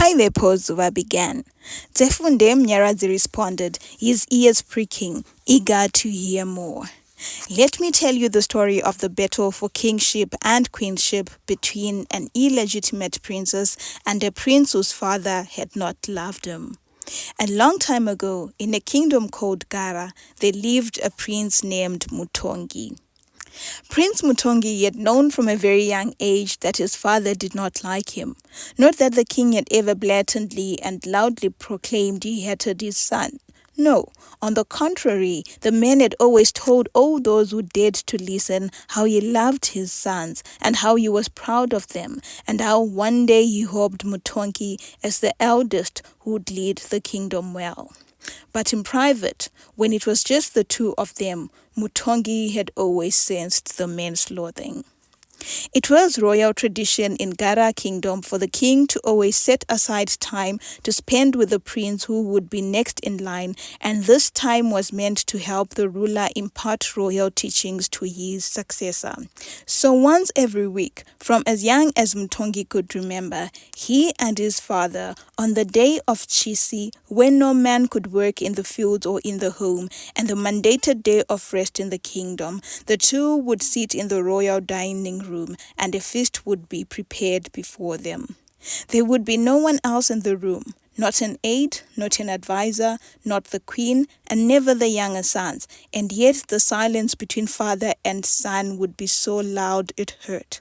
"Hi there, poor Zuva," began. Zefunde Mnyarazi responded, his ears pricking, eager to hear more. "Let me tell you the story of the battle for kingship and queenship between an illegitimate princess and a prince whose father had not loved him. A long time ago, in a kingdom called Gara, there lived a prince named Mutongi. Prince Mutongi had known from a very young age that his father did not like him. Not that the king had ever blatantly and loudly proclaimed he hated his son. No, on the contrary, the man had always told all those who dared to listen how he loved his sons and how he was proud of them, and how one day he hoped Mutongi, as the eldest, would lead the kingdom well. But in private, when it was just the two of them, Mutongi had always sensed the man's loathing. It was royal tradition in Gara kingdom for the king to always set aside time to spend with the prince who would be next in line, and this time was meant to help the ruler impart royal teachings to his successor. So once every week, from as young as Mutongi could remember, he and his father, on the day of Chisi, when no man could work in the fields or in the home, and the mandated day of rest in the kingdom, the two would sit in the royal dining room, and a feast would be prepared before them. There would be no one else in the room, not an aide, not an advisor, not the queen, and never the younger sons, and yet the silence between father and son would be so loud it hurt.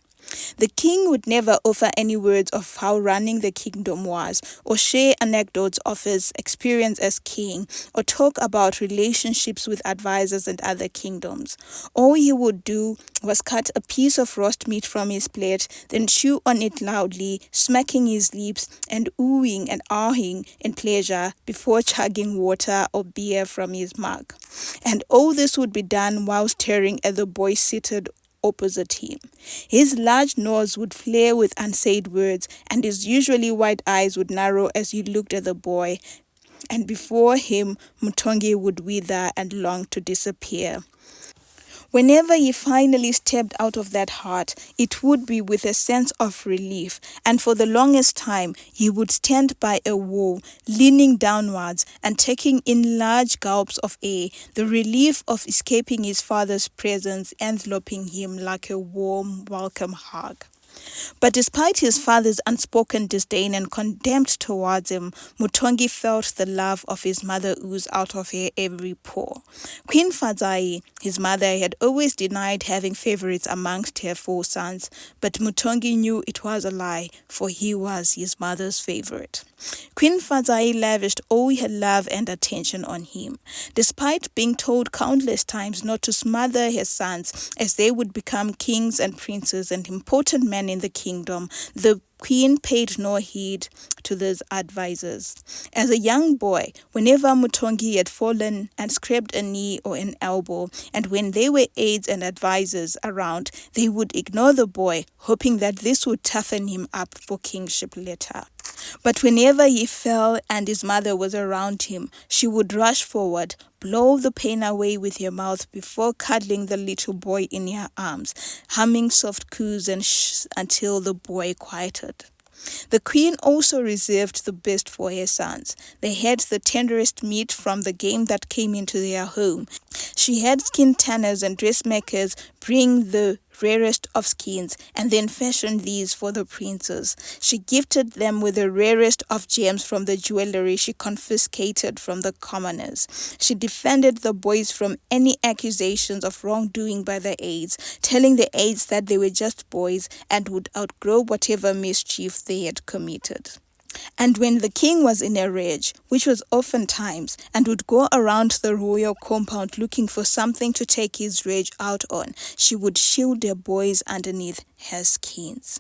The king would never offer any words of how running the kingdom was, or share anecdotes of his experience as king, or talk about relationships with advisors and other kingdoms. All he would do was cut a piece of roast meat from his plate, then chew on it loudly, smacking his lips and oohing and ahing in pleasure before chugging water or beer from his mug. And all this would be done while staring at the boy seated opposite him. His large nose would flare with unsaid words, and his usually wide eyes would narrow as he looked at the boy, and before him Mutongi would wither and long to disappear. Whenever he finally stepped out of that heart, it would be with a sense of relief, and for the longest time he would stand by a wall, leaning downwards and taking in large gulps of air, the relief of escaping his father's presence enveloping him like a warm, welcome hug. But despite his father's unspoken disdain and contempt towards him, Mutongi felt the love of his mother ooze out of her every pore. Queen Fadzai, his mother, had always denied having favorites amongst her 4 sons, but Mutongi knew it was a lie, for he was his mother's favorite. Queen Fadzai lavished all her love and attention on him. Despite being told countless times not to smother her sons, as they would become kings and princes and important men in the kingdom, the queen paid no heed to these advisors. As a young boy, whenever Mutongi had fallen and scraped a knee or an elbow, and when there were aides and advisors around, they would ignore the boy, hoping that this would toughen him up for kingship later. But whenever he fell and his mother was around him, she would rush forward, blow the pain away with her mouth before cuddling the little boy in her arms, humming soft coos and shhs until the boy quieted. The queen also reserved the best for her sons. They had the tenderest meat from the game that came into their home. She had skin tanners and dressmakers bring the rarest of skins and then fashioned these for the princes. She gifted them with the rarest of gems from the jewelry she confiscated from the commoners. She defended the boys from any accusations of wrongdoing by the aides, telling the aides that they were just boys and would outgrow whatever mischief they had committed. And when the king was in a rage, which was oftentimes, and would go around the royal compound looking for something to take his rage out on, she would shield their boys underneath her skins.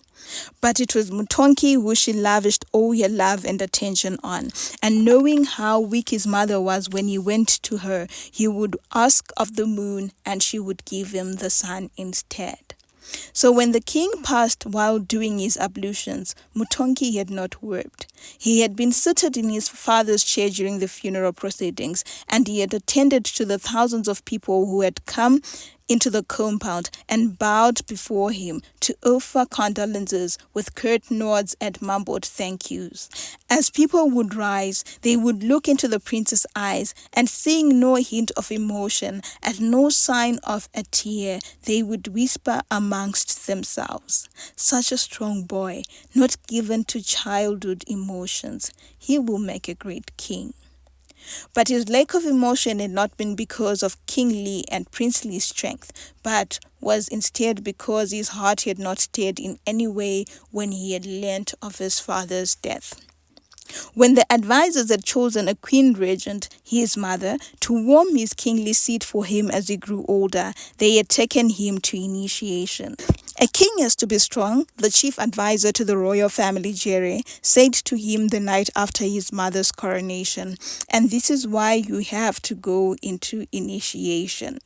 But it was Mutongi who she lavished all her love and attention on, and knowing how weak his mother was when he went to her, he would ask of the moon and she would give him the sun instead. So when the king passed while doing his ablutions, Mutongi had not wept. He had been seated in his father's chair during the funeral proceedings, and he had attended to the thousands of people who had come into the compound and bowed before him to offer condolences with curt nods and mumbled thank yous. As people would rise, they would look into the prince's eyes, and seeing no hint of emotion and no sign of a tear, they would whisper amongst themselves, "Such a strong boy, not given to childhood emotions. He will make a great king." But his lack of emotion had not been because of kingly and princely strength, but was instead because his heart had not stirred in any way when he had learnt of his father's death. When the advisors had chosen a queen regent, his mother, to warm his kingly seat for him as he grew older, they had taken him to initiation. "A king has to be strong," the chief advisor to the royal family, Jerry, said to him the night after his mother's coronation, "and this is why you have to go into initiation."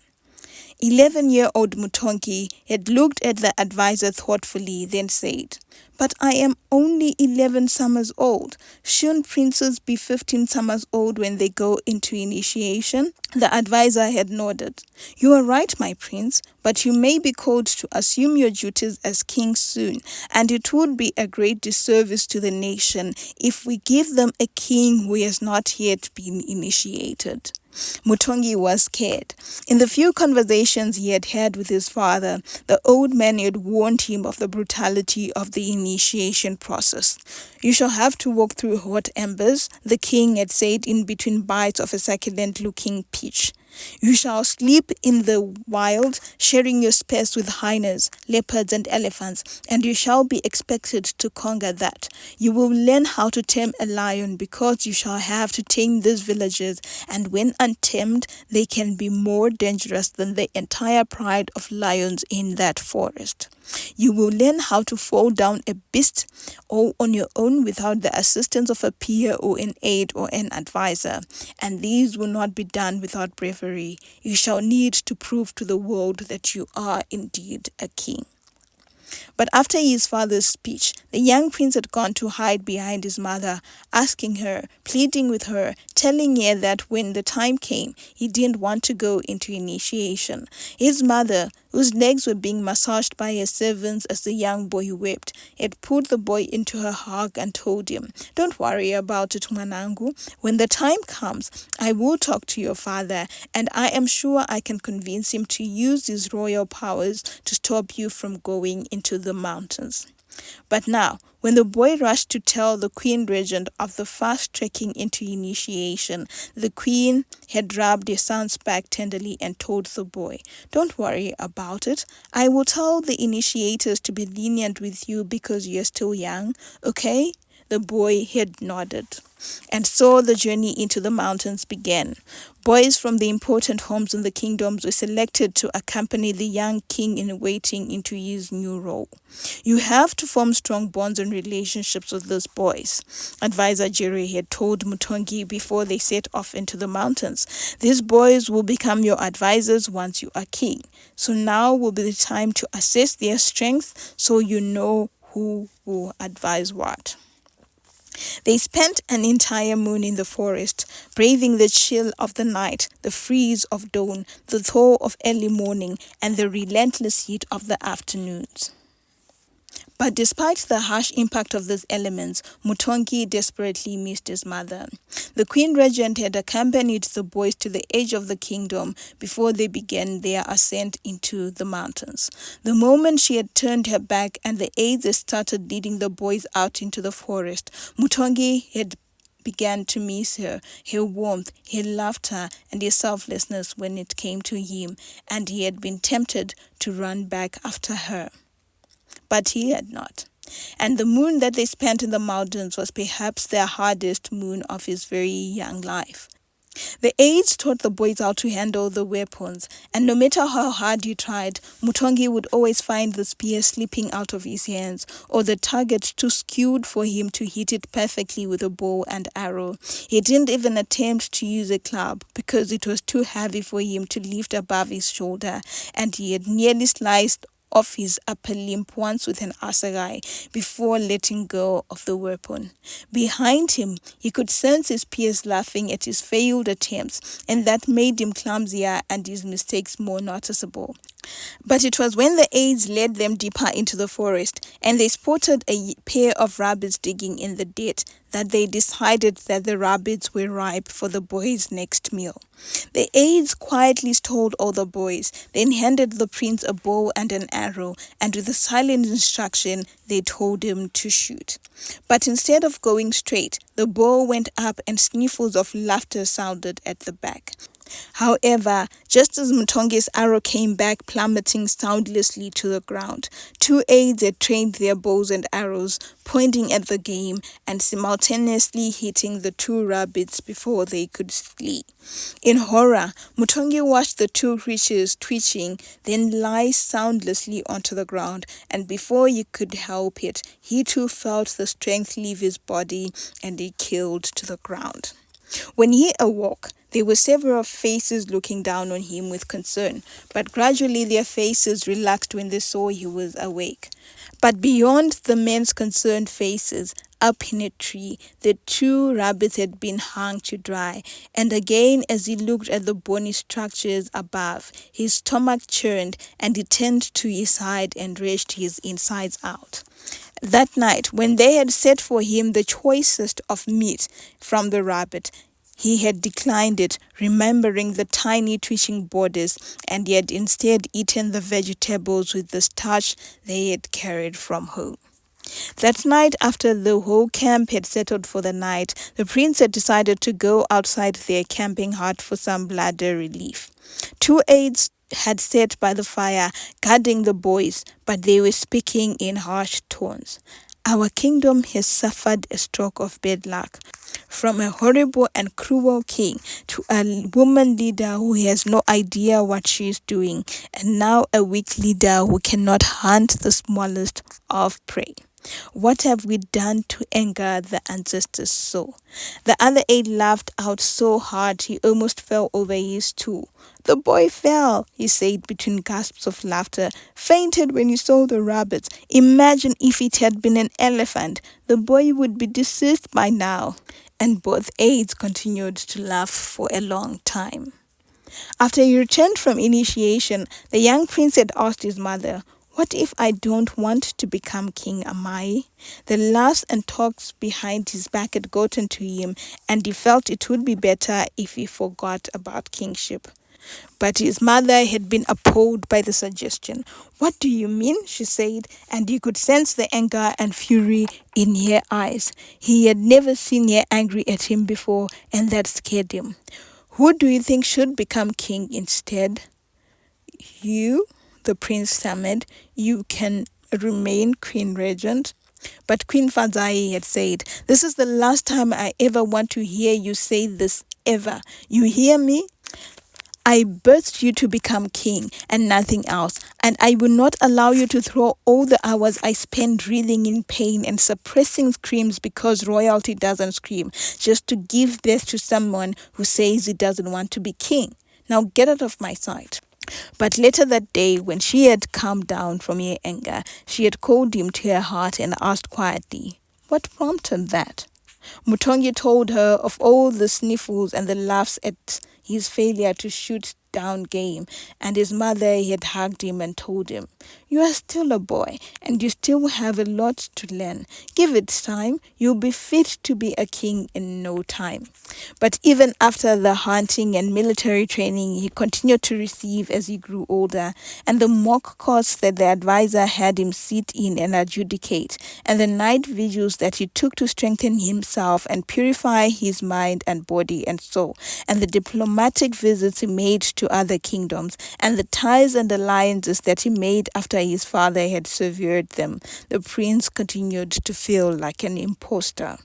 11-year-old Mutongi had looked at the advisor thoughtfully, then said, "But I am only 11 summers old. Shouldn't princes be 15 summers old when they go into initiation?" The advisor had nodded. "You are right, my prince, but you may be called to assume your duties as king soon, and it would be a great disservice to the nation if we give them a king who has not yet been initiated." Mutongi was scared. In the few conversations he had had with his father, the old man had warned him of the brutality of the initiation process. "You shall have to walk through hot embers," the king had said in between bites of a succulent-looking peach. "You shall sleep in the wild, sharing your space with hyenas, leopards, and elephants, and you shall be expected to conquer that. You will learn how to tame a lion because you shall have to tame these villages, and when untamed, they can be more dangerous than the entire pride of lions in that forest. You will learn how to fall down a beast all on your own without the assistance of a peer or an aide or an advisor, and these will not be done without bravery. You shall need to prove to the world that you are indeed a king." But after his father's speech, the young prince had gone to hide behind his mother, asking her, pleading with her, telling her that when the time came, he didn't want to go into initiation. His mother, whose legs were being massaged by her servants as the young boy wept, had put the boy into her hug and told him, "Don't worry about it, Mwanangu. When the time comes, I will talk to your father, and I am sure I can convince him to use his royal powers to stop you from going into the mountains." But now, when the boy rushed to tell the queen regent of the fast trekking into initiation, the queen had rubbed her son's back tenderly and told the boy, "Don't worry about it. I will tell the initiators to be lenient with you because you're still young, okay?" The boy had nodded. And so the journey into the mountains began. Boys from the important homes in the kingdoms were selected to accompany the young king in waiting into his new role. "You have to form strong bonds and relationships with those boys," advisor Jerry had told Mutongi before they set off into the mountains. "These boys will become your advisors once you are king. So now will be the time to assess their strength so you know who will advise what." They spent an entire moon in the forest, braving the chill of the night, the freeze of dawn, the thaw of early morning, and the relentless heat of the afternoons. But despite the harsh impact of these elements, Mutongi desperately missed his mother. The queen regent had accompanied the boys to the edge of the kingdom before they began their ascent into the mountains. The moment she had turned her back and the aides had started leading the boys out into the forest, Mutongi had began to miss her warmth, her laughter, and her selflessness when it came to him, and he had been tempted to run back after her. But he had not. And the moon that they spent in the mountains was perhaps the hardest moon of his very young life. The aides taught the boys how to handle the weapons, and no matter how hard he tried, Mutongi would always find the spear slipping out of his hands, or the target too skewed for him to hit it perfectly with a bow and arrow. He didn't even attempt to use a club, because it was too heavy for him to lift above his shoulder, and he had nearly sliced off his upper limb once with an assegai before letting go of the weapon. Behind him, he could sense his peers laughing at his failed attempts, and that made him clumsier and his mistakes more noticeable. But it was when the aides led them deeper into the forest and they spotted a pair of rabbits digging in the dirt that they decided that the rabbits were ripe for the boys' next meal. The aides quietly stole all the boys, then handed the prince a bow and an arrow, and with a silent instruction, they told him to shoot. But instead of going straight, the bow went up and sniffles of laughter sounded at the back. However, just as Mutongi's arrow came back plummeting soundlessly to the ground, two aides had trained their bows and arrows, pointing at the game and simultaneously hitting the two rabbits before they could flee. In horror, Mutongi watched the two creatures twitching, then lie soundlessly onto the ground, and before he could help it, he too felt the strength leave his body and he killed to the ground. When he awoke, there were several faces looking down on him with concern, but gradually their faces relaxed when they saw he was awake. But beyond the men's concerned faces, up in a tree, the two rabbits had been hung to dry, and again as he looked at the bony structures above, his stomach churned and he turned to his side and wrenched his insides out. That night, when they had set for him the choicest of meat from the rabbit, he had declined it, remembering the tiny twitching borders, and he had instead eaten the vegetables with the starch they had carried from home. That night, after the whole camp had settled for the night, the prince had decided to go outside their camping hut for some bladder relief. Two aides had sat by the fire, guarding the boys, but they were speaking in harsh tones. Our kingdom has suffered a stroke of bad luck. From a horrible and cruel king to a woman leader who has no idea what she is doing, and now a weak leader who cannot hunt the smallest of prey. What have we done to anger the ancestors so? The other aide laughed out so hard he almost fell over his stool. The boy fell, he said between gasps of laughter, fainted when he saw the rabbits. Imagine if it had been an elephant. The boy would be deceased by now. And both aides continued to laugh for a long time. After he returned from initiation, the young prince had asked his mother, "What if I don't want to become king, am I?" The laughs and talks behind his back had gotten to him, and he felt it would be better if he forgot about kingship. But his mother had been appalled by the suggestion. "What do you mean?" she said, and he could sense the anger and fury in her eyes. He had never seen her angry at him before, and that scared him. "Who do you think should become king instead?" "You," the prince stammered. "You can remain queen regent." But Queen Fadzai had said, "This is the last time I ever want to hear you say this, ever. You hear me? I birthed you to become king and nothing else, and I will not allow you to throw all the hours I spend writhing in pain and suppressing screams because royalty doesn't scream, just to give birth to someone who says he doesn't want to be king. Now get out of my sight." But later that day, when she had calmed down from her anger, she had called him to her heart and asked quietly, "What prompted that?" Mutongi told her of all the sniffles and the laughs at his failure to shoot down game, and his mother had hugged him and told him, "You are still a boy, and you still have a lot to learn. Give it time, you'll be fit to be a king in no time." But even after the hunting and military training he continued to receive as he grew older, and the mock courts that the advisor had him sit in and adjudicate, and the night vigils that he took to strengthen himself and purify his mind and body and soul, and the diplomatic visits he made to other kingdoms, and the ties and alliances that he made after his father had severed them, the prince continued to feel like an imposter.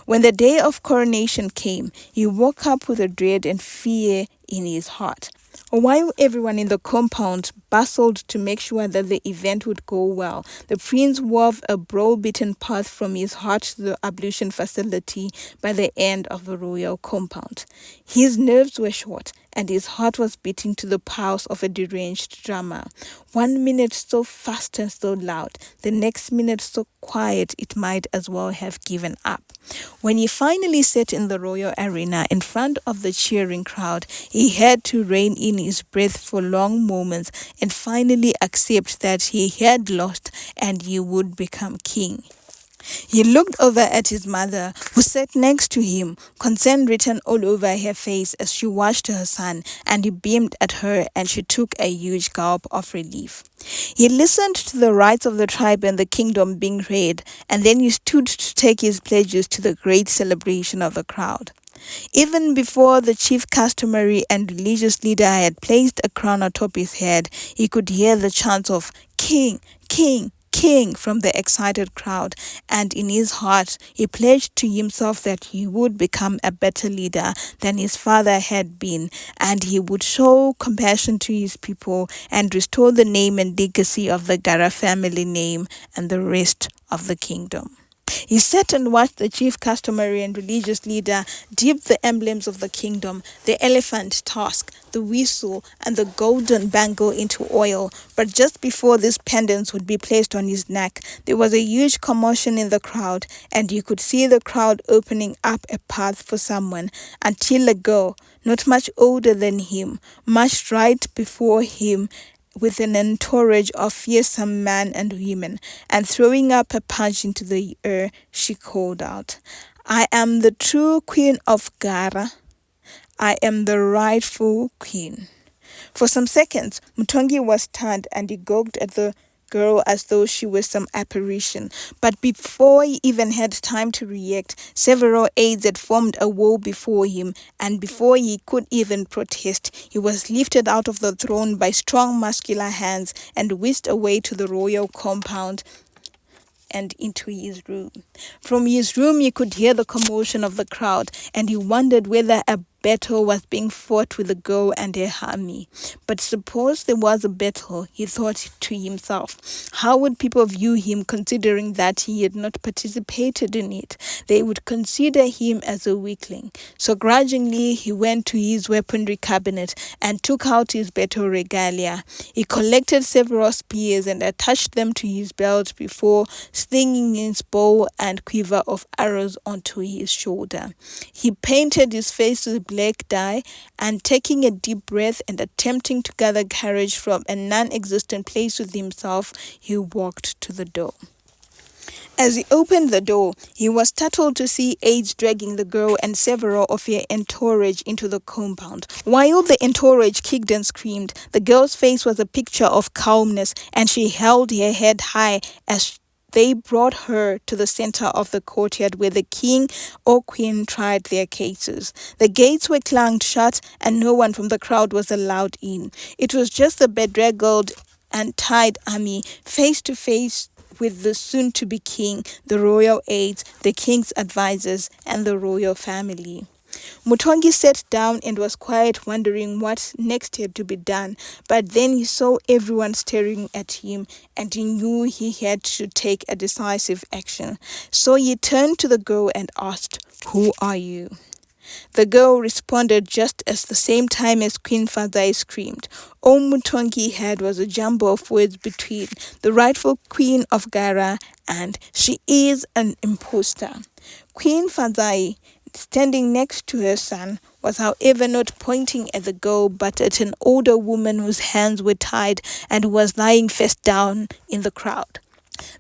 When the day of coronation came, he woke up with a dread and fear in his heart. While everyone in the compound bustled to make sure that the event would go well, the prince wove a brow-beaten path from his hut to the ablution facility by the end of the royal compound. His nerves were shot, and his heart was beating to the pulse of a deranged drummer. 1 minute so fast and so loud, the next minute so quiet it might as well have given up. When he finally sat in the royal arena in front of the cheering crowd, he had to rein in his breath for long moments and finally accept that he had lost and he would become king. He looked over at his mother, who sat next to him, concern written all over her face as she watched her son, and he beamed at her and she took a huge gulp of relief. He listened to the rights of the tribe and the kingdom being read, and then he stood to take his pledges to the great celebration of the crowd. Even before the chief customary and religious leader had placed a crown atop his head, he could hear the chants of "King, King, King" from the excited crowd, and in his heart he pledged to himself that he would become a better leader than his father had been, and he would show compassion to his people and restore the name and legacy of the Gara family name and the rest of the kingdom. He sat and watched the chief customary and religious leader dip the emblems of the kingdom, the elephant tusk, the whistle, and the golden bangle into oil. But just before these pendants would be placed on his neck, there was a huge commotion in the crowd, and you could see the crowd opening up a path for someone until a girl, not much older than him, marched right before him with an entourage of fearsome men and women, and throwing up a punch into the air, she called out, "I am the true queen of Gara. I am the rightful queen." For some seconds, Mutongi was stunned and he gawked at the girl as though she was some apparition. But before he even had time to react, several aides had formed a wall before him, and before he could even protest, he was lifted out of the throne by strong muscular hands and whisked away to the royal compound and into his room. From his room, he could hear the commotion of the crowd, and he wondered whether a battle was being fought with the girl and her army. But suppose there was a battle, he thought to himself. How would people view him, considering that he had not participated in it? They would consider him as a weakling. So grudgingly, he went to his weaponry cabinet and took out his battle regalia. He collected several spears and attached them to his belt before slinging his bow and quiver of arrows onto his shoulder. He painted his face with black dye, and taking a deep breath and attempting to gather courage from a non-existent place with himself, he walked to the door. As he opened the door, he was startled to see aides dragging the girl and several of her entourage into the compound. While the entourage kicked and screamed, the girl's face was a picture of calmness, and she held her head high as they brought her to the center of the courtyard where the king or queen tried their cases. The gates were clanged shut and no one from the crowd was allowed in. It was just the bedraggled and tied army face to face with the soon-to-be king, the royal aides, the king's advisors, and the royal family. Mutongi sat down and was quiet, wondering what next had to be done. But then he saw everyone staring at him, and he knew he had to take a decisive action. So he turned to the girl and asked, "Who are you?" The girl responded just at the same time as Queen Fadai screamed. All Mutongi had was a jumble of words between the rightful queen of Gara and "she is an imposter." Queen Fadai, standing next to her son, was however not pointing at the girl but at an older woman whose hands were tied and who was lying face down in the crowd.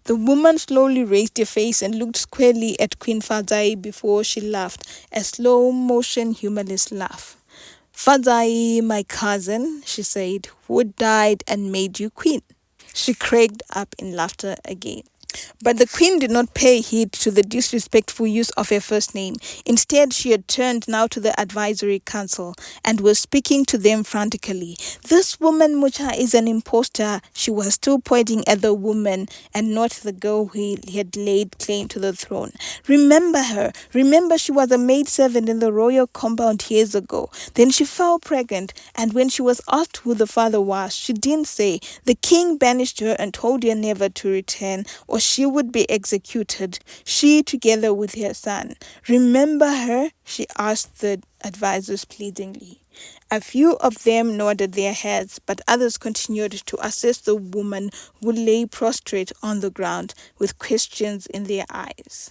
The woman slowly raised her face and looked squarely at Queen Fadai before she laughed, a slow-motion humorless laugh. "Fadai, my cousin," she said, "who died and made you queen." She cracked up in laughter again. But the queen did not pay heed to the disrespectful use of her first name. Instead, she had turned now to the advisory council and was speaking to them frantically. "This woman Mucha is an imposter." She was still pointing at the woman and not the girl who had laid claim to the throne. "Remember her. Remember she was a maidservant in the royal compound years ago. Then she fell pregnant, and when she was asked who the father was, she didn't say. The king banished her and told her never to return or or she would be executed, she together with her son. Remember her? She asked the advisors pleadingly. A few of them nodded their heads, but others continued to assess the woman who lay prostrate on the ground with questions in their eyes.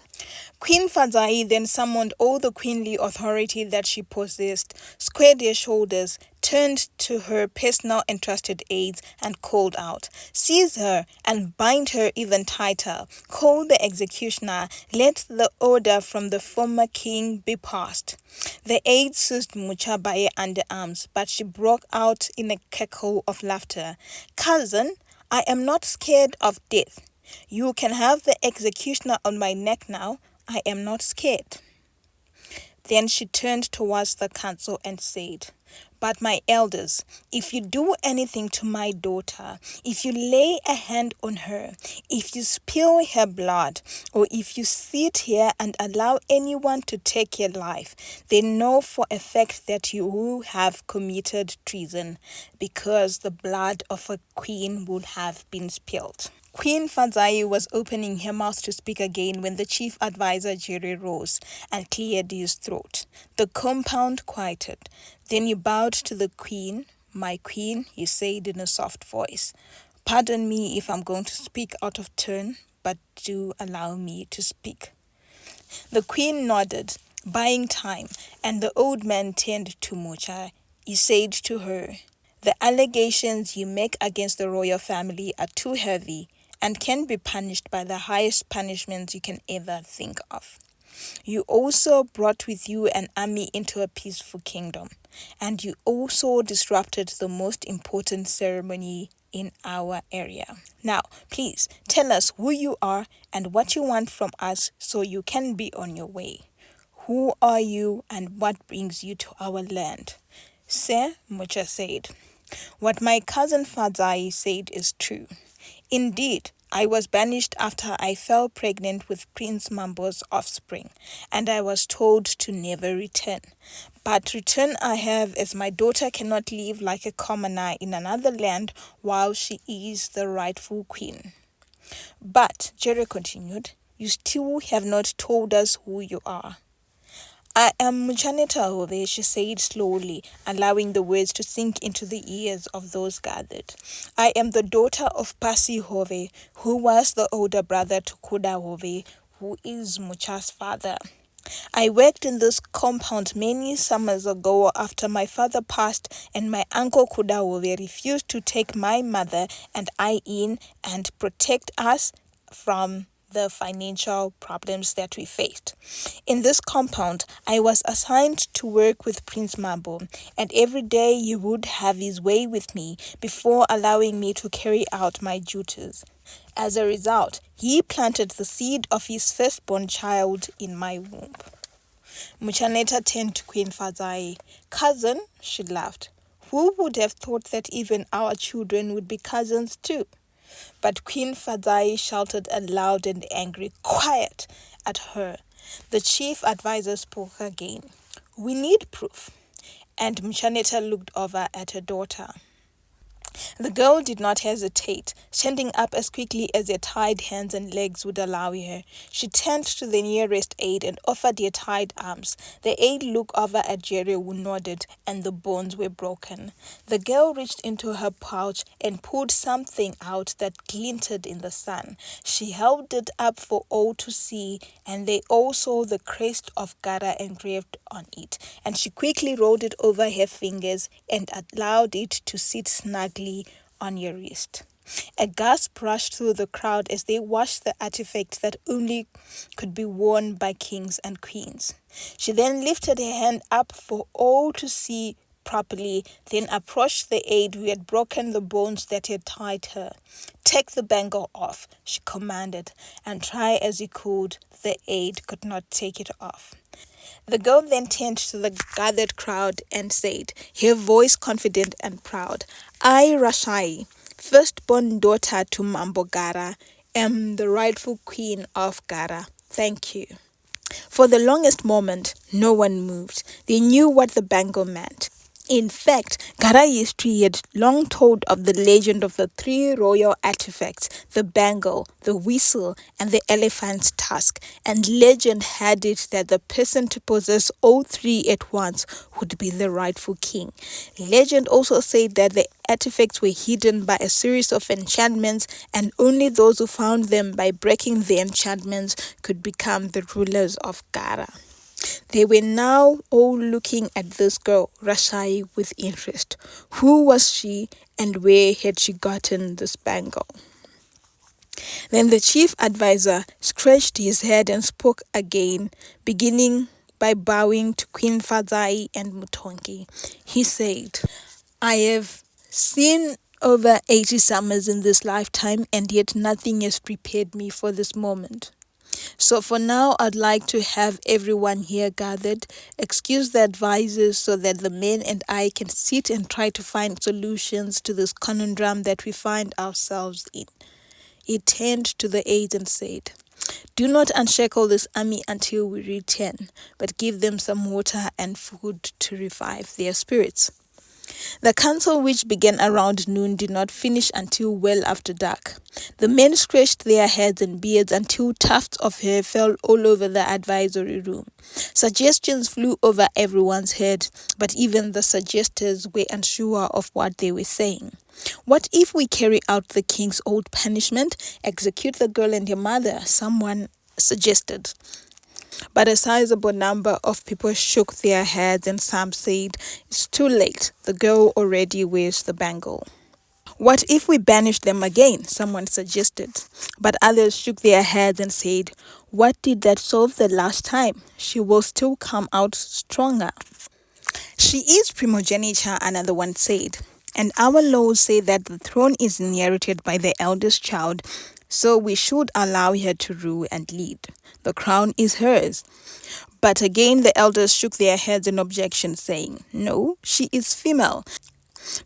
Queen Fadzai then summoned all the queenly authority that she possessed, squared their shoulders, turned to her personal and trusted aides, and called out, "Seize her and bind her even tighter. Call the executioner. Let the order from the former king be passed." The aides seized Mucha by her underarms, but she broke out in a cackle of laughter. "Cousin, I am not scared of death. You can have the executioner on my neck now. I am not scared." Then she turned towards the council and said, "But my elders, if you do anything to my daughter, if you lay a hand on her, if you spill her blood, or if you sit here and allow anyone to take your life, then know for a fact that you have committed treason, because the blood of a queen would have been spilled." Queen Fadzai was opening her mouth to speak again when the chief advisor Jerry rose and cleared his throat. The compound quieted. Then he bowed to the queen. "My queen," he said in a soft voice, "pardon me if I'm going to speak out of turn, but do allow me to speak." The queen nodded, buying time, and the old man turned to Mucha. He said to her, "The allegations you make against the royal family are too heavy and can be punished by the highest punishments you can ever think of. You also brought with you an army into a peaceful kingdom, and you also disrupted the most important ceremony in our area. Now, please tell us who you are and what you want from us so you can be on your way. Who are you and what brings you to our land?" "Sir," Mucha said, "what my cousin Fadzai said is true. Indeed, I was banished after I fell pregnant with Prince Mambo's offspring, and I was told to never return. But return I have, as my daughter cannot live like a commoner in another land while she is the rightful queen." "But," Jerry continued, "you still have not told us who you are." "I am Meta A1, she said slowly, allowing the words to sink into the ears of those gathered. "I am the daughter of Pasi Hove, who was the older brother to Kuda Hove, who is Mucha's father. I worked in this compound many summers ago after my father passed and my uncle Kuda Hove refused to take my mother and I in and protect us from the financial problems that we faced. In this compound, I was assigned to work with Prince Mambo, and every day he would have his way with me before allowing me to carry out my duties. As a result, he planted the seed of his firstborn child in my womb." Muchaneta turned to Queen Fadzai. "Cousin," she laughed, "who would have thought that even our children would be cousins too?" But Queen Fadzai shouted a loud and angry "Quiet!" at her. The chief advisor spoke again. "We need proof." And Muchaneta looked over at her daughter. The girl did not hesitate, standing up as quickly as her tied hands and legs would allow her. She turned to the nearest aide and offered her tied arms. The aide looked over at Jerry, who nodded, and the bones were broken. The girl reached into her pouch and pulled something out that glinted in the sun. She held it up for all to see, and they all saw the crest of Gara engraved on it, and she quickly rolled it over her fingers and allowed it to sit snugly on your wrist. A gasp rushed through the crowd as they watched the artifact that only could be worn by kings and queens. She then lifted her hand up for all to see properly, then approached the aide who had broken the bones that had tied her. "Take the bangle off," she commanded, and try as he could, the aide could not take it off. The girl then turned to the gathered crowd and said, her voice confident and proud, "I, Rashai, firstborn daughter to Mambo Gara, am the rightful queen of Gara. Thank you." For the longest moment, no one moved. They knew what the bangle meant. In fact, Gara history had long told of the legend of the three royal artifacts, the bangle, the whistle, and the elephant's tusk, and legend had it that the person to possess all three at once would be the rightful king. Legend also said that the artifacts were hidden by a series of enchantments, and only those who found them by breaking the enchantments could become the rulers of Gara. They were now all looking at this girl, Rashai, with interest. Who was she and where had she gotten this bangle? Then the chief advisor scratched his head and spoke again, beginning by bowing to Queen Fadzai and Mutongi. He said, I have seen over 80 summers in this lifetime, and yet nothing has prepared me for this moment. So for now, I'd like to have everyone here gathered, excuse the advisors so that the men and I can sit and try to find solutions to this conundrum that we find ourselves in. He turned to the aides and said, do not unshackle this army until we return, but give them some water and food to revive their spirits. The council, which began around noon, did not finish until well after dark. The men scratched their heads and beards until tufts of hair fell all over the advisory room. Suggestions flew over everyone's head, but even the suggestors were unsure of what they were saying. What if we carry out the king's old punishment, execute the girl and her mother? Someone suggested. But a sizable number of people shook their heads, and some said, it's too late, the girl already wears the bangle. What if we banish them again? Someone suggested. But others shook their heads and said, what did that solve the last time? She will still come out stronger. She is primogeniture, another one said. And our laws say that the throne is inherited by the eldest child, so we should allow her to rule and lead. The crown is hers. But again the elders shook their heads in objection, saying, no, she is female.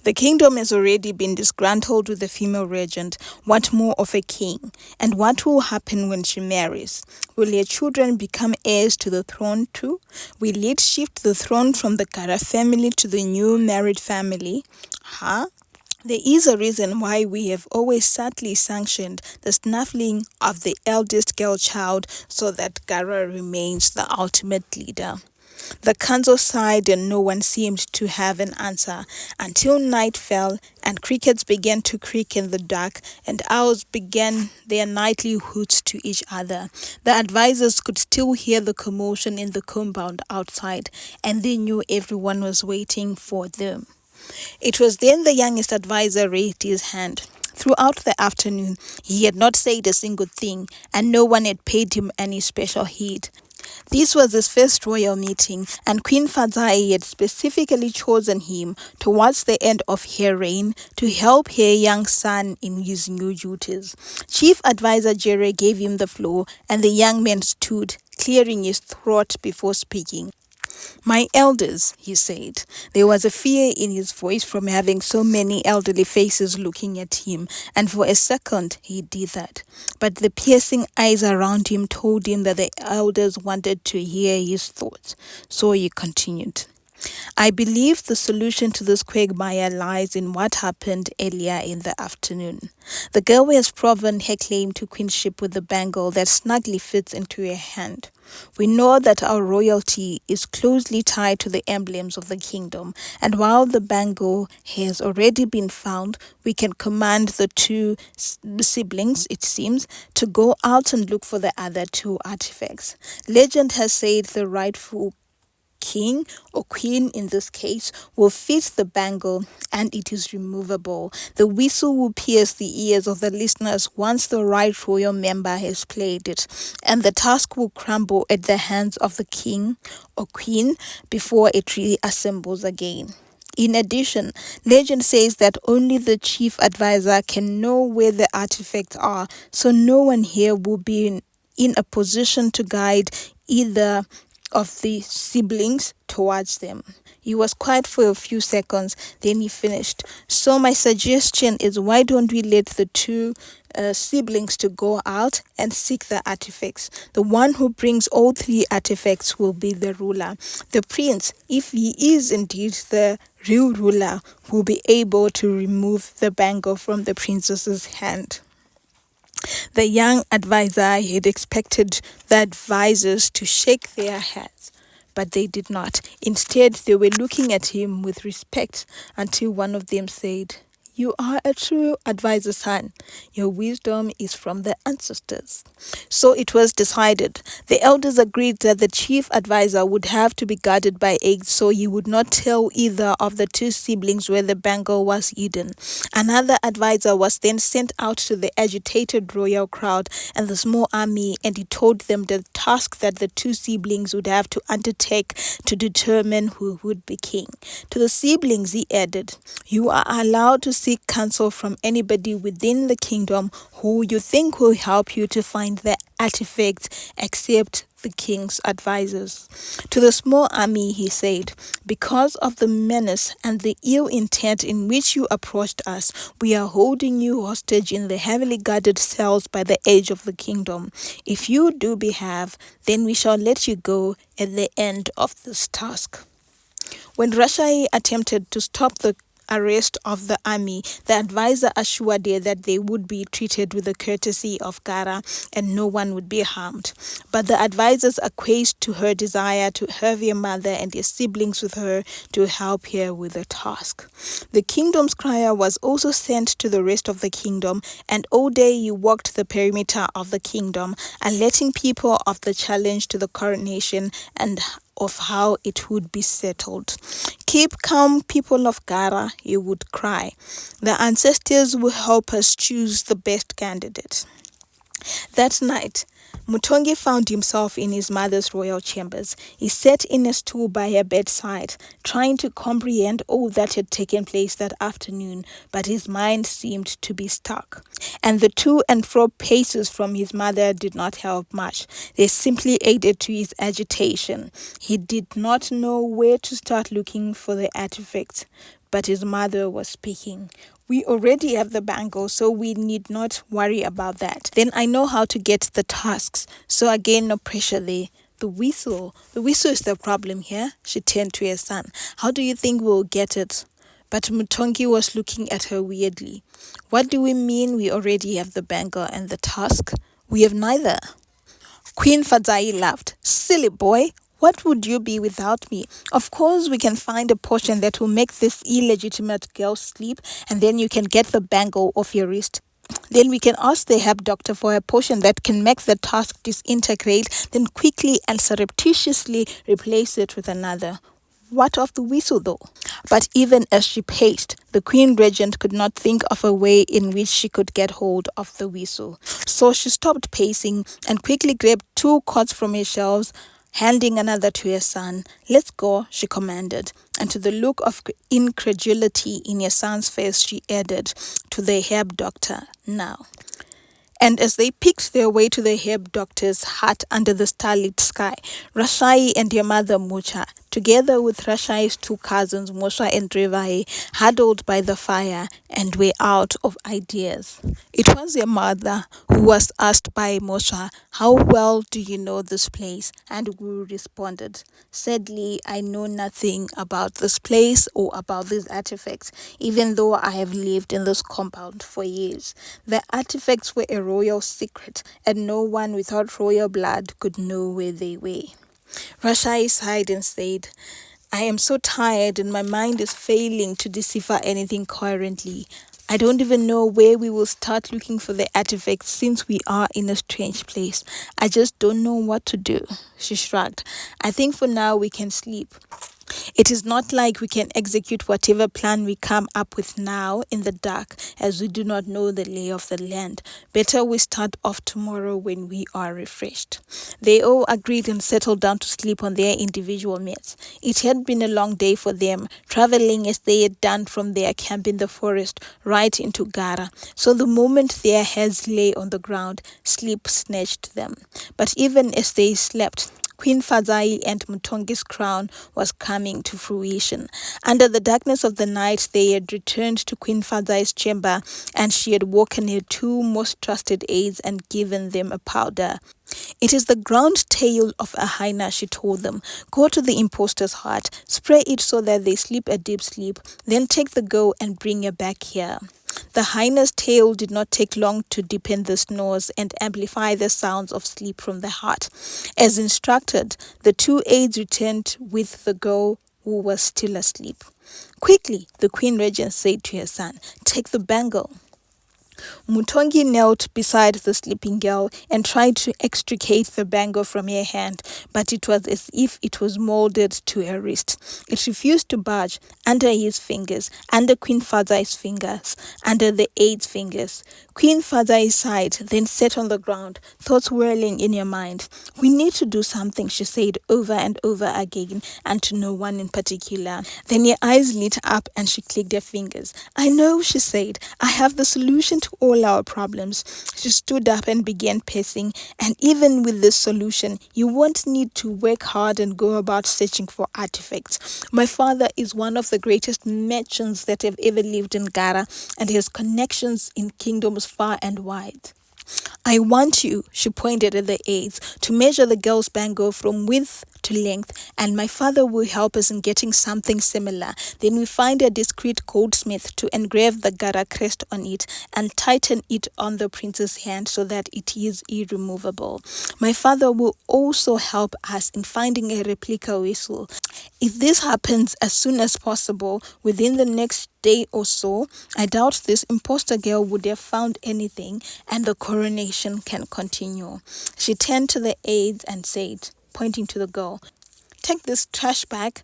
The kingdom has already been disgruntled with the female regent. What more of a king? And what will happen when she marries? Will her children become heirs to the throne too? Will it shift the throne from the Gara family to the new married family? There is a reason why we have always subtly sanctioned the snuffling of the eldest girl child so that Gara remains the ultimate leader. The council sighed and no one seemed to have an answer until night fell and crickets began to creak in the dark and owls began their nightly hoots to each other. The advisors could still hear the commotion in the compound outside, and they knew everyone was waiting for them. It was then the youngest advisor raised his hand. Throughout the afternoon, he had not said a single thing, and no one had paid him any special heed. This was his first royal meeting, and Queen Fadzai had specifically chosen him towards the end of her reign to help her young son in his new duties. Chief Advisor Jere gave him the floor, and the young man stood, clearing his throat before speaking. My elders, he said. There was a fear in his voice from having so many elderly faces looking at him, and for a second he did that. But the piercing eyes around him told him that the elders wanted to hear his thoughts. So he continued. I believe the solution to this quagmire lies in what happened earlier in the afternoon. The girl has proven her claim to queenship with the bangle that snugly fits into her hand. We know that our royalty is closely tied to the emblems of the kingdom, and while the bangle has already been found, we can command the two siblings, it seems, to go out and look for the other two artifacts. Legend has said the rightful king or queen in this case will fit the bangle, and it is removable. The whistle will pierce the ears of the listeners once the right royal member has played it, and the task will crumble at the hands of the king or queen before it reassembles again. In addition, legend says that only the chief advisor can know where the artifacts are, so no one here will be in a position to guide either of the siblings towards them. He was quiet for a few seconds, then he finished. So my suggestion is, why don't we let the two siblings to go out and seek the artifacts? The one who brings all three artifacts will be the ruler. The prince, if he is indeed the real ruler, will be able to remove the bangle from the princess's hand. The young advisor had expected the advisors to shake their heads, but they did not. Instead, they were looking at him with respect until one of them said, "You are a true advisor, son. Your wisdom is from the ancestors." So it was decided. The elders agreed that the chief advisor would have to be guarded by eggs, so he would not tell either of the two siblings where the bangle was hidden. Another advisor was then sent out to the agitated royal crowd and the small army, and he told them the task that the two siblings would have to undertake to determine who would be king. To the siblings, he added, "You are allowed to seek counsel from anybody within the kingdom who you think will help you to find the artifacts, except the king's advisors." To the small army, he said, "Because of the menace and the ill intent in which you approached us, we are holding you hostage in the heavily guarded cells by the edge of the kingdom. If you do behave, then we shall let you go at the end of this task." When Rashai attempted to stop the arrest of the army, the advisor assured her that they would be treated with the courtesy of Kara and no one would be harmed. But the advisors acquiesced to her desire to have her mother and her siblings with her to help her with the task. The kingdom's crier was also sent to the rest of the kingdom, and all day he walked the perimeter of the kingdom, alerting people of the challenge to the coronation and of how it would be settled. "Keep calm, people of Gara," he would cry. "The ancestors will help us choose the best candidate." That night, Mutongi found himself in his mother's royal chambers. He sat in a stool by her bedside, trying to comprehend all that had taken place that afternoon, but his mind seemed to be stuck. And the to and fro paces from his mother did not help much. They simply added to his agitation. He did not know where to start looking for the artifacts, but his mother was speaking. "We already have the bangle, so we need not worry about that. Then I know how to get the tasks, so again, no pressure there. The whistle is the problem here," she turned to her son. "How do you think we'll get it?" But Mutongi was looking at her weirdly. "What do we mean we already have the bangle and the task? We have neither." Queen Fadzai laughed. "Silly boy. What would you be without me? Of course we can find a potion that will make this illegitimate girl sleep, and then you can get the bangle off your wrist. Then we can ask the herb doctor for a potion that can make the task disintegrate, then quickly and surreptitiously replace it with another. What of the whistle though?" But even as she paced, the Queen Regent could not think of a way in which she could get hold of the whistle. So she stopped pacing and quickly grabbed 2 cords from her shelves, handing another to her son. "Let's go," she commanded. And to the look of incredulity in her son's face, she added, "To the herb doctor now." And as they picked their way to the herb doctor's hut under the starlit sky, Rashai and her mother Mucha, together with Rashai's 2 cousins Mosha and Revae, huddled by the fire and were out of ideas. It was her mother who was asked by Mosha, "How well do you know this place?" And Guru responded, "Sadly, I know nothing about this place or about these artifacts, even though I have lived in this compound for years. The artifacts were a royal secret, and no one without royal blood could know where they were." Rashai sighed and said, "I am so tired and my mind is failing to decipher anything coherently. I don't even know where we will start looking for the artifacts since we are in a strange place. I just don't know what to do." She shrugged. "I think for now we can sleep. It is not like we can execute whatever plan we come up with now in the dark, as we do not know the lay of the land. Better we start off tomorrow when we are refreshed." They all agreed and settled down to sleep on their individual mats. It had been a long day for them, traveling as they had done from their camp in the forest right into Gara. So the moment their heads lay on the ground, sleep snatched them. But even as they slept, Queen Fadzai and Mutongi's crown was coming to fruition. Under the darkness of the night, they had returned to Queen Fadzai's chamber, and she had woken her two most trusted aides and given them a powder. It is the ground tail of a hyena, she told them. Go to the imposter's heart, spray it so that they sleep a deep sleep, then take the girl and bring her back here. The hyena's tail did not take long to deepen the snores and amplify the sounds of sleep from the heart. As instructed, the two aides returned with the girl who was still asleep. Quickly, the Queen Regent said to her son, take the bangle. Mutongi knelt beside the sleeping girl and tried to extricate the bangle from her hand, but it was as if it was molded to her wrist. It refused to budge under his fingers, under Queen Fadzai's fingers, under the aide's fingers. Queen Fadzai sighed, then sat on the ground, thoughts whirling in her mind. We need to do something, she said over and over again, and to no one in particular. Then her eyes lit up and she clicked her fingers. I know, she said. I have the solution to all our problems. She stood up and began pacing, and even with this solution, you won't need to work hard and go about searching for artifacts. My father is one of the greatest merchants that have ever lived in Gara, and has connections in kingdoms far and wide. I want you, she pointed at the aides, to measure the girl's bangle from width to length, and my father will help us in getting something similar. Then we find a discreet goldsmith to engrave the Gara crest on it and tighten it on the prince's hand so that it is irremovable. My father will also help us in finding a replica whistle. If this happens as soon as possible, within the next day or so, I doubt this imposter girl would have found anything, and the coronation can continue. She turned to the aides and said, pointing to the girl, take this trash bag,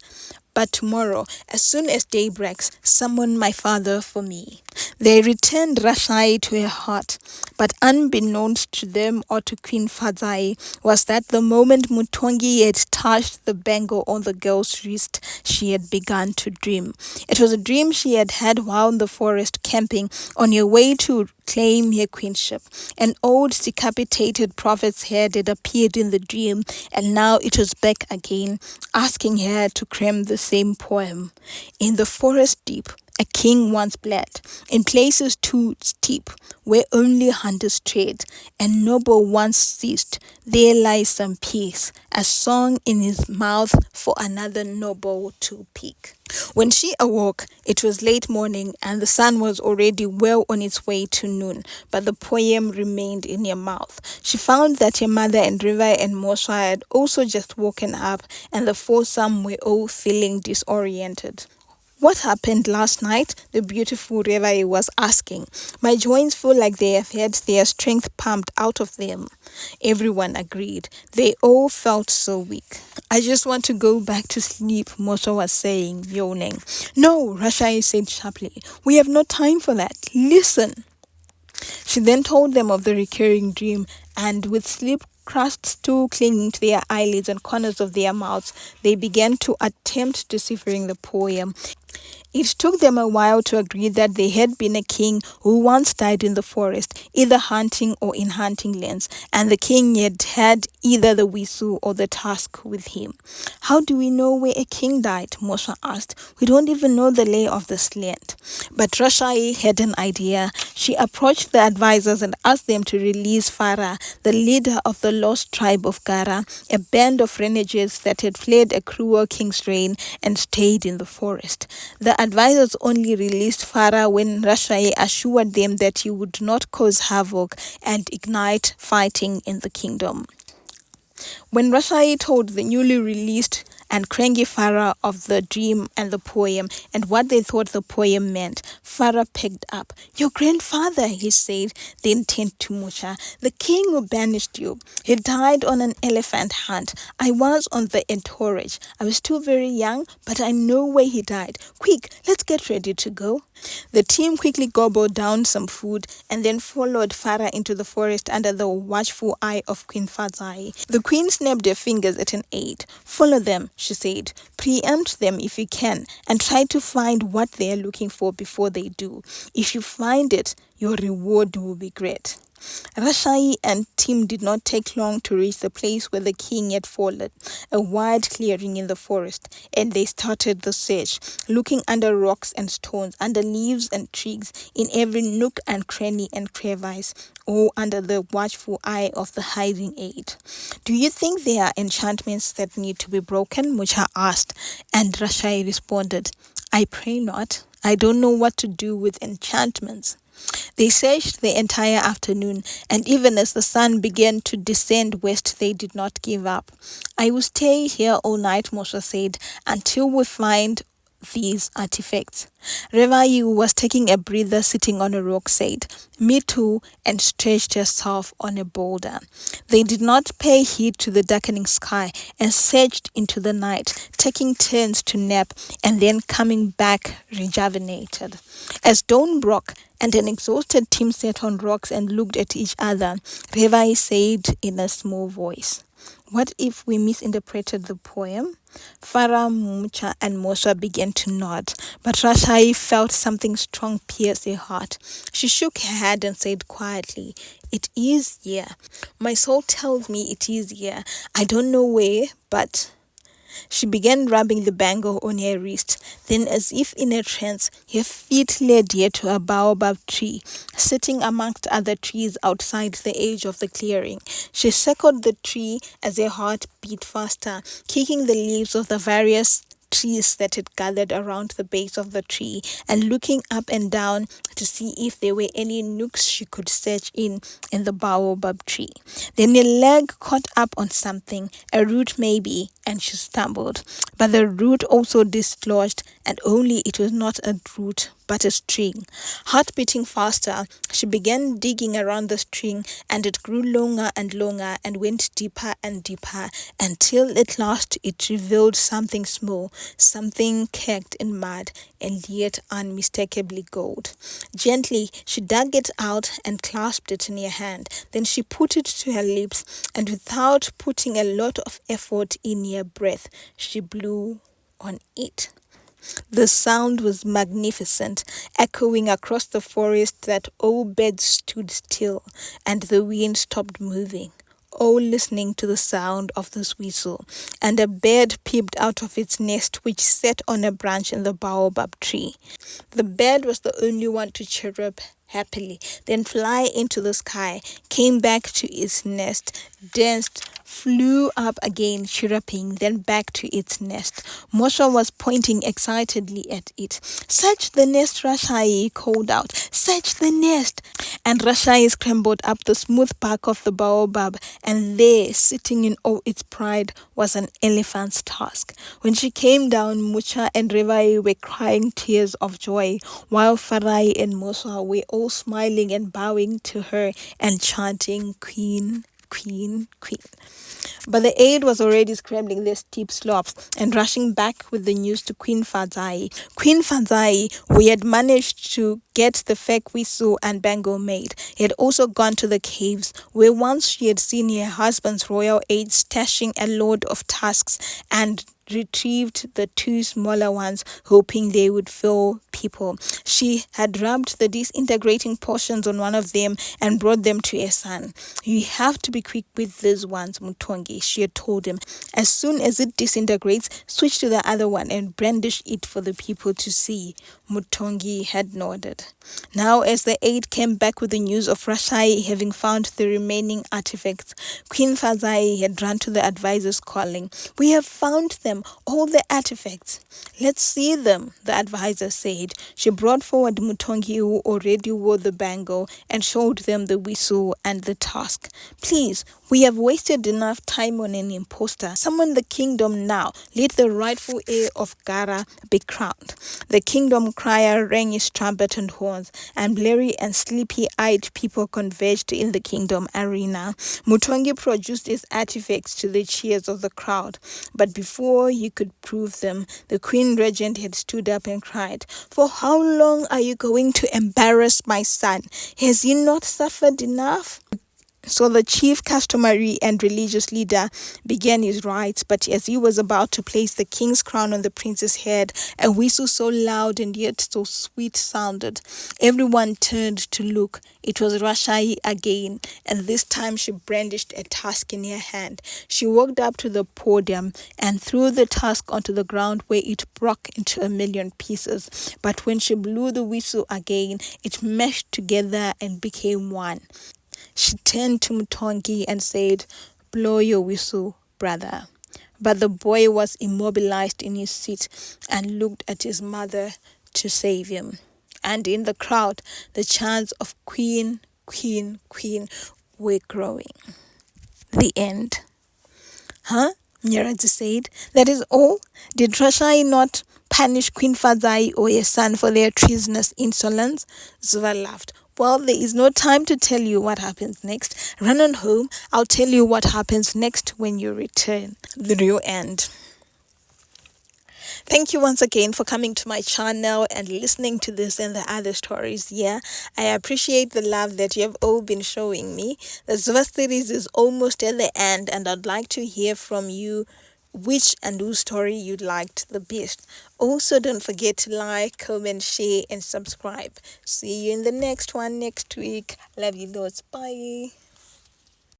but tomorrow, as soon as day breaks, summon my father for me. They returned Rashai to her heart, but unbeknownst to them or to Queen Fadzai was that the moment Mutongi had touched the bangle on the girl's wrist, she had begun to dream. It was a dream she had had while in the forest camping on her way to claim her queenship. An old decapitated prophet's head had appeared in the dream, and now it was back again, asking her to cram the same poem. In the forest deep, a king once bled, in places too steep, where only hunters tread, and noble once ceased. There lies some peace, a song in his mouth for another noble to pick. When she awoke, it was late morning, and the sun was already well on its way to noon, but the poem remained in her mouth. She found that her mother and River and Mosha had also just woken up, and the foursome were all feeling disoriented. What happened last night? The beautiful Reva was asking. My joints feel like they have had their strength pumped out of them. Everyone agreed. They all felt so weak. I just want to go back to sleep, Mosha was saying, yawning. No, Rashai said sharply. We have no time for that. Listen. She then told them of the recurring dream, and with sleep crusts still clinging to their eyelids and corners of their mouths, they began to attempt deciphering the poem. It took them a while to agree that there had been a king who once died in the forest, either hunting or in hunting lands, and the king had had either the whistle or the tusk with him. How do we know where a king died? Mosha asked. We don't even know the lay of this land. But Rashai had an idea. She approached the advisors and asked them to release Farah, the leader of the lost tribe of Gara, a band of renegades that had fled a cruel king's reign and stayed in the forest. The advisors only released Farah when Rashai assured them that he would not cause havoc and ignite fighting in the kingdom. When Rashai told the newly released and cranky Farah of the dream and the poem and what they thought the poem meant, Farah picked up. Your grandfather, he said, then turned to Musha. The king who banished you. He died on an elephant hunt. I was on the entourage. I was still very young, but I know where he died. Quick, let's get ready to go. The team quickly gobbled down some food and then followed Farah into the forest under the watchful eye of Queen Fadzai. The queen snapped her fingers at an aide. Follow them, she said. Preempt them if you can, and try to find what they are looking for before they they do. If you find it, your reward will be great. Rashai and Tim did not take long to reach the place where the king had fallen, a wide clearing in the forest, and they started the search, looking under rocks and stones, under leaves and twigs, in every nook and cranny and crevice, all under the watchful eye of the hiding aid. Do you think there are enchantments that need to be broken? Mucha asked, and Rashai responded, I pray not. I don't know what to do with enchantments. They searched the entire afternoon, and even as the sun began to descend west, they did not give up. I will stay here all night, Mosha said, until we find these artifacts. Revai, who was taking a breather sitting on a rock, said, Me too, and stretched herself on a boulder. They did not pay heed to the darkening sky and searched into the night, taking turns to nap and then coming back rejuvenated. As dawn broke and an exhausted team sat on rocks and looked at each other, Revai said in a small voice, What if we misinterpreted the poem? Farah, Mucha, and Mosha began to nod, but Rashai felt something strong pierce her heart. She shook her head and said quietly, It is here. My soul tells me it is here. I don't know where, but... She began rubbing the bangle on her wrist. Then, as if in a trance, her feet led her to a baobab tree, sitting amongst other trees outside the edge of the clearing. She circled the tree as her heart beat faster, kicking the leaves of the various trees that had gathered around the base of the tree and looking up and down to see if there were any nooks she could search in the baobab tree. Then a leg caught up on something, a root maybe, and she stumbled. But the root also dislodged, and only it was not a root but a string. Heart beating faster, she began digging around the string, and it grew longer and longer and went deeper and deeper until at last it revealed something small, something caked in mud and yet unmistakably gold. Gently, she dug it out and clasped it in her hand. Then she put it to her lips, and without putting a lot of effort in her breath, she blew on it. The sound was magnificent, echoing across the forest that all birds stood still and the wind stopped moving, all listening to the sound of this whistle, and a bird peeped out of its nest which sat on a branch in the baobab tree. The bird was the only one to chirrup happily, then fly into the sky, came back to its nest, danced, flew up again, chirruping, then back to its nest. Mosha was pointing excitedly at it. Search the nest, Rashai called out. Search the nest! And Rashai scrambled up the smooth bark of the baobab, and there, sitting in all its pride, was an elephant's tusk. When she came down, Mucha and Revai were crying tears of joy, while Farai and Mosha were all smiling and bowing to her and chanting, Queen, Queen, Queen. But the aide was already scrambling the steep slopes and rushing back with the news to Queen Fadzai. Queen Fadzai, who had managed to get the fake whistle and bangle made, had also gone to the caves, where once she had seen her husband's royal aide stashing a load of tusks, and retrieved the two smaller ones, hoping they would fill people. She had rubbed the disintegrating portions on one of them and brought them to her son. You have to be quick with these ones, Mutongi, she had told him. As soon as it disintegrates, switch to the other one and brandish it for the people to see. Mutongi had nodded. Now, as the aide came back with the news of Rashai having found the remaining artifacts, Queen Fazai had run to the advisors calling, We have found them, all the artifacts. Let's see them, the advisor said. She brought forward Mutongi, who already wore the bangle, and showed them the whistle and the tusk. Please, we have wasted enough time on an imposter. Summon the kingdom now. Let the rightful heir of Gara be crowned. The kingdom crier rang his trumpet and horns, and blurry and sleepy-eyed people converged in the kingdom arena. Mutongi produced his artifacts to the cheers of the crowd, but before he could prove them, the queen regent had stood up and cried, For how long are you going to embarrass my son? Has he not suffered enough? So the chief customary and religious leader began his rites, but as he was about to place the king's crown on the prince's head, a whistle so loud and yet so sweet sounded. Everyone turned to look. It was Rashai again, and this time she brandished a tusk in her hand. She walked up to the podium and threw the tusk onto the ground, where it broke into a million pieces. But when she blew the whistle again, it meshed together and became one. She turned to Mutongi and said, "Blow your whistle, brother." But the boy was immobilized in his seat and looked at his mother to save him. And in the crowd, the chants of "Queen, Queen, Queen" were growing. The end. Huh? Nyerazi said. That is all? Did Rashai not punish Queen Fadzai or her son for their treasonous insolence? Zuva laughed. Well, there is no time to tell you what happens next. Run on home. I'll tell you what happens next when you return. The real end. Thank you once again for coming to my channel and listening to this and the other stories. Yeah, I appreciate the love that you have all been showing me. The Zuva series is almost at the end, and I'd like to hear from you which and whose story you liked the best. Also, don't forget to like, comment, share, and subscribe. See you in the next one next week. Love you loads. Bye.